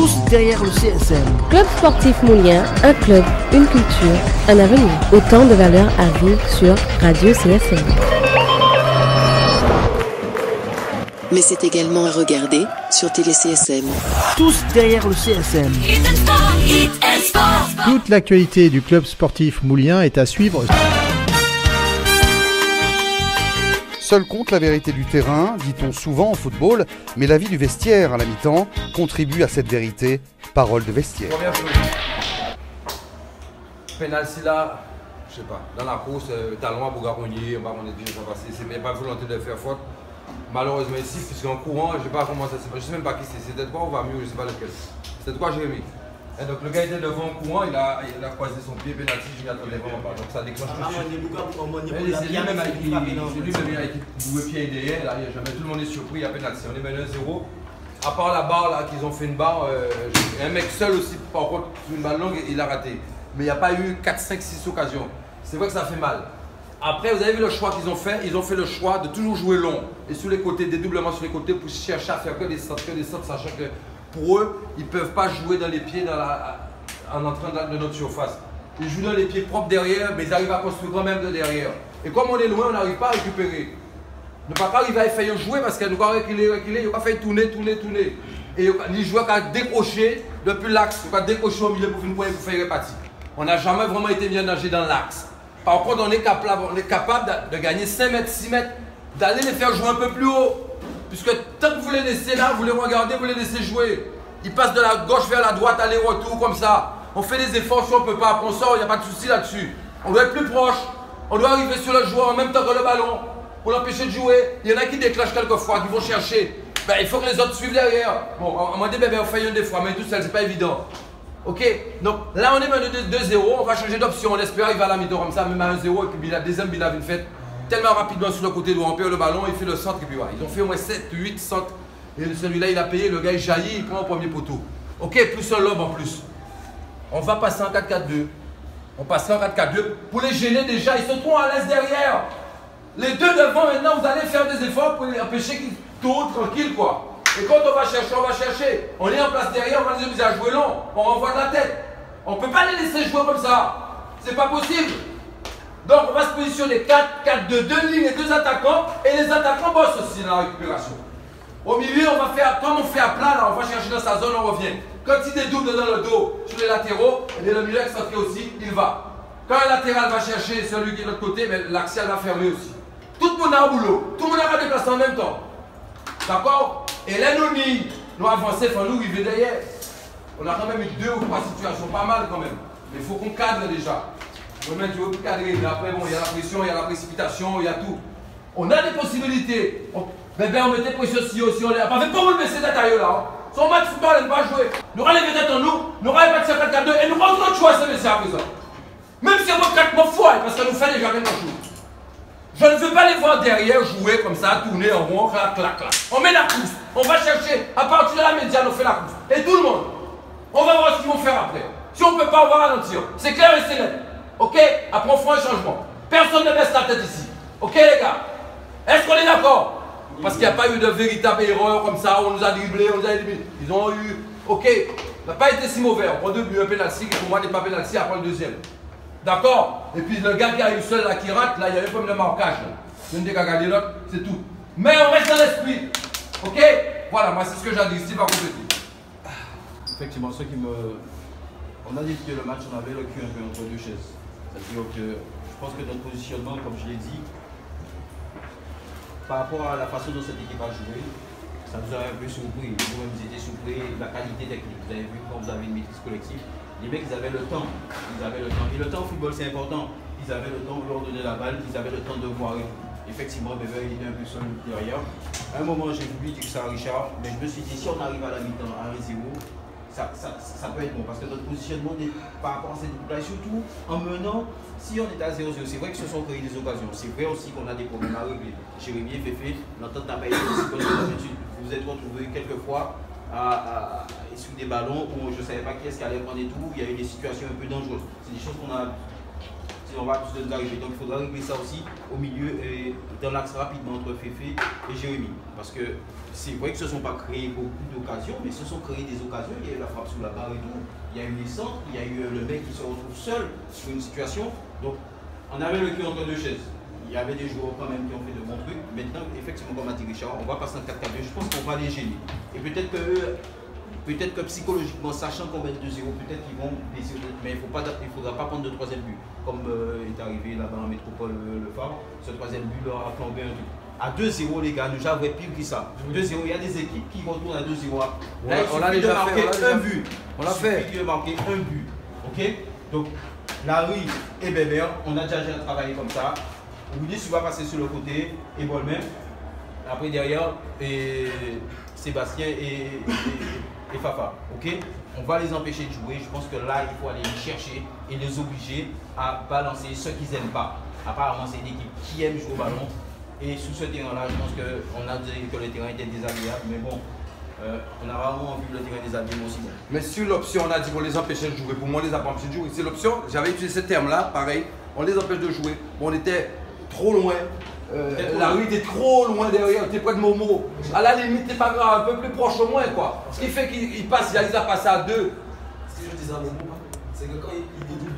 tous derrière le CSM. Club sportif Moulien, un club, une culture, un avenir. Autant de valeurs à vivre sur Radio CSM. Mais c'est également à regarder sur Télé CSM. Tous derrière le CSM. Toute l'actualité du club sportif Moulien est à suivre. Seul compte la vérité du terrain, dit-on souvent en football, mais la vie du vestiaire à la mi-temps contribue à cette vérité. Parole de vestiaire. Penalty là, je sais pas, dans la course, talon à Bougaronnier, on est déjà passé, c'est pas volonté de faire faute. Malheureusement ici, puisqu'en courant, je sais pas comment ça s'est passé, je sais même pas qui c'est, c'était quoi ou va mieux, je sais pas lequel. C'était quoi Jérémy? Et donc le gars était devant en courant, il a croisé son pied, penalty, je m'y attendais vraiment pas. Donc ça déclenche tout de suite. C'est lui-même qui bouge pied derrière, là, jamais tout le monde est surpris, il y a penalty. On est mené 1-0. À part la barre là, qu'ils ont fait une barre, un mec seul aussi, par contre, sur une balle longue, il a raté. Mais il n'y a pas eu 4, 5, 6 occasions. C'est vrai que ça fait mal. Après, vous avez vu le choix qu'ils ont fait? Ils ont fait le choix de toujours jouer long. Et sur les côtés, dédoublement sur les côtés pour chercher à faire que des centres, sachant que pour eux, ils ne peuvent pas jouer dans les pieds en entrant de notre surface. Ils jouent dans les pieds propres derrière, mais ils arrivent à construire quand même de derrière. Et comme on est loin, on n'arrive pas à récupérer. Ne pas arriver à faire jouer parce qu'elle nous a reculé, il a fait tourner. Et les joueurs qui ont décroché depuis l'axe, qui ont décroché au milieu pour faire répartir. On n'a jamais vraiment été bien nager dans l'axe. Par contre, on est capable de gagner 5 mètres, 6 mètres, d'aller les faire jouer un peu plus haut. Puisque tant que vous les laissez là, vous les regardez, vous les laissez jouer. Ils passent de la gauche vers la droite, aller-retour comme ça. On fait des efforts si on ne peut pas. Après on sort, il n'y a pas de souci là-dessus. On doit être plus proche. On doit arriver sur le joueur en même temps que le ballon pour l'empêcher de jouer. Il y en a qui déclenchent quelquefois, qui vont chercher. Ben, il faut que les autres suivent derrière. Bon, on m'a dit, on fait une des fois, mais tout seul, c'est pas évident. Ok, donc là on est mené 2-0, on va changer d'option, on espère arriver à la mi-temps comme ça, même à 1-0, et puis la deuxième Bilal une fête tellement rapidement sur le côté droit, on perd le ballon, il fait le centre, et puis voilà, ils ont fait au moins 7, 8 centres, et celui-là il a payé, le gars il jaillit, il prend au premier poteau. Ok, plus un lobe en plus. On va passer en 4-4-2, on passe en 4-4-2, pour les gêner déjà, ils se trouvent à l'aise derrière. Les deux devant maintenant, vous allez faire des efforts pour les empêcher qu'ils tournent tranquille quoi. Et quand on va chercher. On est en place derrière, on va les obliger à jouer long. On renvoie de la tête. On ne peut pas les laisser jouer comme ça. C'est pas possible. Donc on va se positionner 4-4-2, 2 lignes et 2 attaquants. Et les attaquants bossent aussi dans la récupération. Au milieu, on va faire, comme on fait à plat, là, on va chercher dans sa zone, on revient. Quand il dédouble dans le dos sur les latéraux, et le milieu excentré aussi, il va. Quand un latéral va chercher celui qui est de l'autre côté, l'axial va fermer aussi. Tout le monde a un boulot. Tout le monde a déplacé en même temps. D'accord? Et là, nous avançons, il faut nous arriver derrière. On a quand même eu 2 ou 3 situations, pas mal quand même. Mais il faut qu'on cadre déjà. Tu veux cadrer, mais après, bon, il y a la pression, il y a la précipitation, il y a tout. On a des possibilités. On mettait pression si aussi, on est. Pas pour vous le baisser d'intérieur là. Hein. Son match football, elle ne va pas jouer. Nous allons les têtes en nous, nous allons pas 4-4-2 et nous allons notre choix, c'est à présent. Même si on va 4 mois fois, parce que nous fait déjà quelque chose. Je ne veux pas les voir derrière jouer comme ça, tourner en rond, clac. On met la course, on va chercher, à partir de la médiane, on fait la course. Et tout le monde. On va voir ce qu'ils vont faire après. Si on ne peut pas, on va ralentir. C'est clair et c'est net. Ok? Après, on fera un changement. Personne ne baisse la tête ici. Ok, les gars? Est-ce qu'on est d'accord? Parce qu'il n'y a pas eu de véritable erreur comme ça, on nous a dribblé, on nous a éliminé. Ils ont eu. Ok, ça n'a pas été si mauvais. On prend 2 buts, un pénalty, qui pour moi n'est pas pénalty, après le deuxième. D'accord? Et puis le gars qui arrive seul là, qui rate, là, il y a un problème de marquage. Je ne dis qu'à garder l'autre, c'est tout. Mais on reste dans l'esprit. Ok? Voilà, moi c'est ce que j'ai dit, Steve va compléter. Effectivement, ce qui me. On a dit que le match, on avait le cul un peu entre deux chaises. C'est-à-dire que je pense que notre positionnement, comme je l'ai dit, par rapport à la façon dont cette équipe a joué, ça nous a un peu surpris. Nous-mêmes, ils étaient surpris de la qualité technique. Vous avez vu quand vous avez une maîtrise collective. Les mecs, ils avaient le temps. Et le temps au football, c'est important. Ils avaient le temps de leur donner la balle, ils avaient le temps de voir. Effectivement, Bébé, il était un peu seul derrière. À un moment, j'ai voulu dire ça à Richard, mais je me suis dit, si on arrive à la mi-temps à 1-0, ça peut être bon. Parce que notre positionnement par rapport à cette équipe-là, et surtout en menant, si on est à 0-0, c'est vrai que se sont créées des occasions. C'est vrai aussi qu'on a des problèmes à régler. Jérémy et Féfé, l'entente n'a pas été aussi bonne que d'habitude. Vous vous êtes retrouvés quelquefois sous des ballons où je ne savais pas qui est-ce qui allait prendre et tout. Il y a eu des situations un peu dangereuses. C'est des choses qu'on a. sinon on va tous nous arriver. Donc il faudra régler ça aussi au milieu et dans l'axe rapidement entre Féfé et Jérémy. Parce que c'est vrai que ce ne sont pas créés beaucoup d'occasions, mais ce sont créés des occasions. Il y a eu la frappe sous la barre et tout, il y a eu les centres, il y a eu le mec qui se retrouve seul sur une situation. Donc on avait le cul entre deux chaises. Il y avait des joueurs quand même qui ont fait de bons trucs. Maintenant, effectivement, comme a dit Richard, on va passer en 4-4-2. Je pense qu'on va les gêner. Et peut-être que psychologiquement, sachant qu'on met 2-0, peut-être qu'ils vont baisser. Mais il ne faudra pas prendre de troisième but. Comme est arrivé là-bas en métropole le Phare. Ce troisième but leur a flambé un truc. À 2-0, les gars, nous j'avais pire que ça. 2-0, il y a des équipes qui retournent à 2-0. Là, il suffit de marquer un but. On l'a fait. Il suffit de marquer un but. Ok? Donc, Larry et Bébert, on a déjà travaillé comme ça. Willis, tu vas passer sur le côté et Bolmer. Après, derrière, et Sébastien et Fafa. Ok? On va les empêcher de jouer. Je pense que là, il faut aller les chercher et les obliger à balancer ce qu'ils n'aiment pas. Apparemment, c'est une équipe qui aime jouer au ballon. Et sous ce terrain-là, je pense qu'on a dit que le terrain était désagréable. Mais bon, on a rarement vu le terrain désagréable aussi. Mais sur l'option, on a dit qu'on les empêchait de jouer. Pour moi, on les a pas empêchés de jouer. C'est l'option, j'avais utilisé ce terme-là, pareil. On les empêche de jouer. Bon, on était trop loin. La rue était trop loin derrière, t'es près de Momo. À la limite, t'es pas grave, un peu plus proche au moins quoi. Ce qui fait qu'il passe, il a passé à 2. Ce que je disais à Momo, c'est que quand ils dédoublent,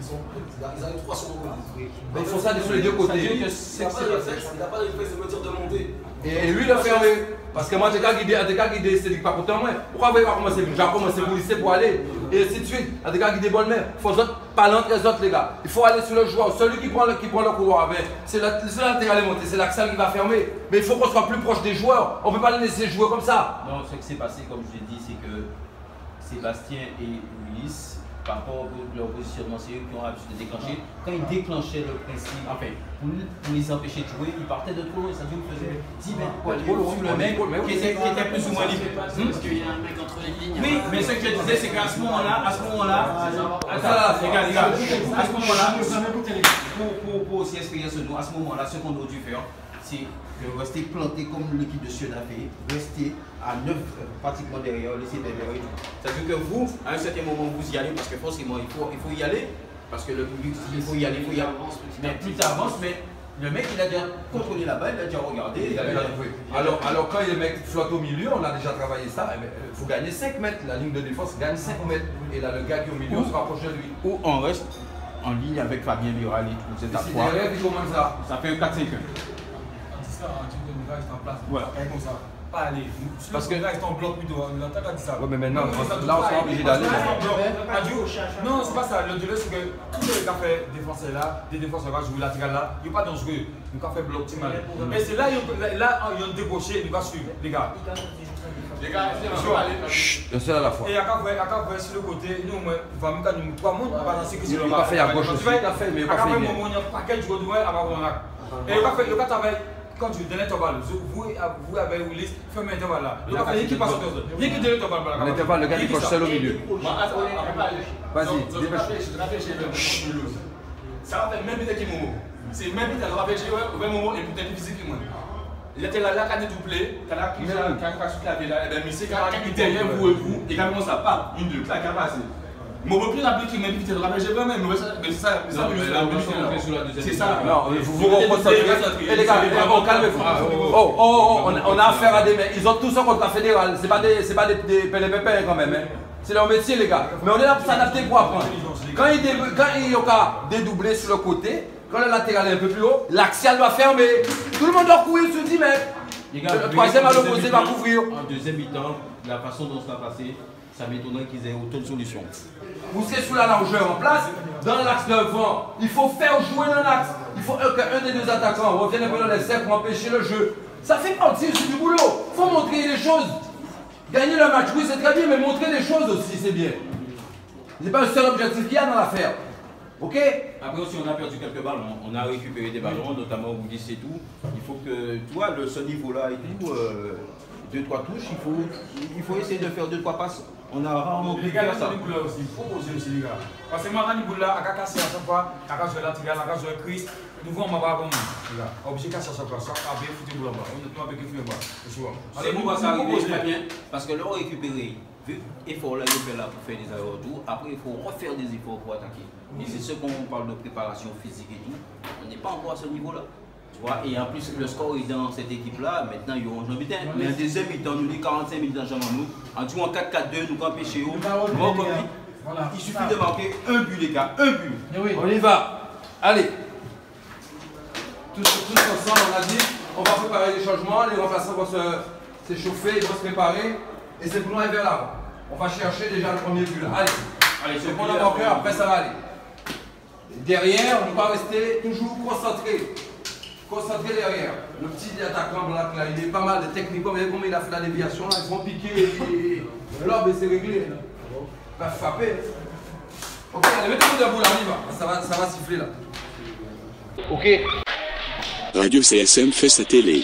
ils arrivent 3 secondes. Mais ils font ça sur les deux côtés. Il n'a pas de réflexe de me dire de monter. Et lui, il a fermé. Parce que moi, j'ai qu'à guider Cédric pas pour moi. Pourquoi vous pas commencer? J'ai commencé pour lycée pour aller. Et ainsi de suite. J'ai qu'à guider Bolmer. Il faut pas l'entre les autres, les gars. Il faut aller sur le joueur. Celui qui prend le couloir, c'est le latéral monté. C'est l'accent qui va fermer. Mais il faut qu'on soit plus proche des joueurs. On ne peut pas les laisser jouer comme ça. Non, ce qui s'est passé, comme je l'ai dit, c'est que Sébastien et Willis, par rapport à leur positionnement, c'est eux qui ont l'habitude de déclencher. Quand ils déclenchaient le principe, enfin, pour les empêcher de jouer, ils partaient de trop loin. Ça veut dire qu'ils faisaient 10 mètres pour aller sur le mec qui était plus ou moins libre. Parce qu'il y a un mec entre les lignes. Oui, mais ce que je disais, c'est qu'à ce moment-là, les gars, à ce moment-là, pour aussi expliquer ce nom, à ce moment-là, ce qu'on a dû faire, c'est de rester planté comme l'équipe de Sion a fait, rester à 9 pratiquement derrière, laisser derrière. C'est-à-dire que vous, à un certain moment, vous y allez parce que forcément, il faut y aller. Parce que le public, il faut y aller, Mais plus tu avances, mais le mec, il a déjà contrôlé la balle, il a déjà regardé. Alors quand les mecs flottent au milieu, on a déjà travaillé ça, il faut gagner 5 mètres. La ligne de défense gagne 5 mètres. Et là, le gars qui est au milieu, on se rapproche de lui. Ou on reste en ligne avec Fabien Virali. C'est à 3. Ça fait 4-5 ans. En place. Ouais. Comme ça. Pas aller. Parce que là, ils sont en bloc plutôt. On entend pas dire ça. Ouais, mais maintenant, là, on sera obligé d'aller. Non, c'est pas ça. Le délai, c'est que tous les cafés défenseurs là, des défenseurs là, jouer latéral là, il n'y a pas dangereux. Le café bloc optimal. Mais c'est là, ils ont débauché, ils vont suivre, les gars. Les gars, un seul à la fois. Et à quand sur le côté, nous, on va mettre nous 3 mondes, on va danser que c'est le café à gauche aussi. Café, mais pas café, il y a un paquet de joueurs de avant qu'on a. Et le cas travaille. Quand tu donnes l'intervalle, vous avez Willis, faites un intervalle là. Il y a qui passe au dos. Il y a qui donne l'intervalle là. L'intervalle, le gars qui coche seul au milieu. Vas-y, dépêche. Ça va faire même vite que Momo. C'est même vite à rappeler au même moment et peut-être physique que moi. L'intervalle là, quand il est doublé, quand il a sur la là, et bien, c'est quand il est derrière vous et vous, et quand il commence à pas, une, deux, clac, à passer. Mais on ne peut plus rappeler qu'il m'a dit qu'il était rappelé, j'ai pas même, mais c'est ça, c'est ça. Non, vous reconcentrez. Et les gars, calmez-vous. On a affaire à des mecs, ils ont tous un contrat fédéral, c'est pas des pépins quand même. C'est leur métier, les gars. Mais on est là pour s'adapter pour apprendre. Quand il y a dédoublé sur le côté, quand le latéral est un peu plus haut, l'axial doit fermer. Tout le monde doit courir sur 10 mètres. Le troisième à l'opposé va couvrir. En deuxième mi-temps, la façon dont ça va passer, ça m'étonnerait qu'ils aient autant de solutions. Vous serez sous la largeur en place, dans l'axe devant. Il faut faire jouer dans l'axe. Il faut qu'un des deux attaquants revienne un peu dans les cercles pour empêcher le jeu. Ça fait partie aussi du boulot. Il faut montrer les choses. Gagner le match, oui, c'est très bien, mais montrer les choses aussi, c'est bien. Ce n'est pas le seul objectif qu'il y a dans l'affaire. Ok? Après aussi, on a perdu quelques ballons. On a récupéré des ballons, notamment au Boudis et tout. Il faut que, tu vois, ce niveau-là et tout, 2-3 touches, il faut essayer de faire 2-3 passes. On a rarement les gars, ça aussi. Il faut poser aussi, les gars. Parce que Marani Boula, à casser à chaque fois, à casser la latéral, à casser le Christ, nous voyons ma barre, les gars. Obligé de casser à chaque fois. Ça a bien foutu Boula. On est avec le film. C'est nous, ça arrive très bien. Parce que là, on récupère vu l'effort là, il fait là pour faire des allers-retours, après il faut refaire des efforts pour attaquer. Et c'est ce qu'on parle de préparation physique et tout. On n'est pas encore à ce niveau-là. Tu vois, et en plus le score est dans cette équipe-là, maintenant ils ont un mi-temps. Mais en deuxième mi-temps, nous dit 45 minutes dans nous. En jouant 4-4-2, nous campons chez eux. Il suffit de marquer un but les gars, un but. On y va. Allez. Tous ensemble, on a dit, on va préparer les changements, les remplaçants vont s'échauffer, ils vont se préparer. Et c'est pour nous aller vers l'avant. On va chercher déjà le premier but là. Allez, c'est qu'on a marqué, après ça va aller. Derrière, on va rester toujours concentré. Concentré derrière. Le petit attaquant Black là, il est pas mal de technique. Comme il a fait la déviation là, ils vont piquer et l'orbe c'est réglé. Pas frapper. Ok, allez, mettez-vous debout là, on y va. Ça va siffler là. Ok. Radio CSM fait sa télé.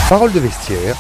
Parole de vestiaire.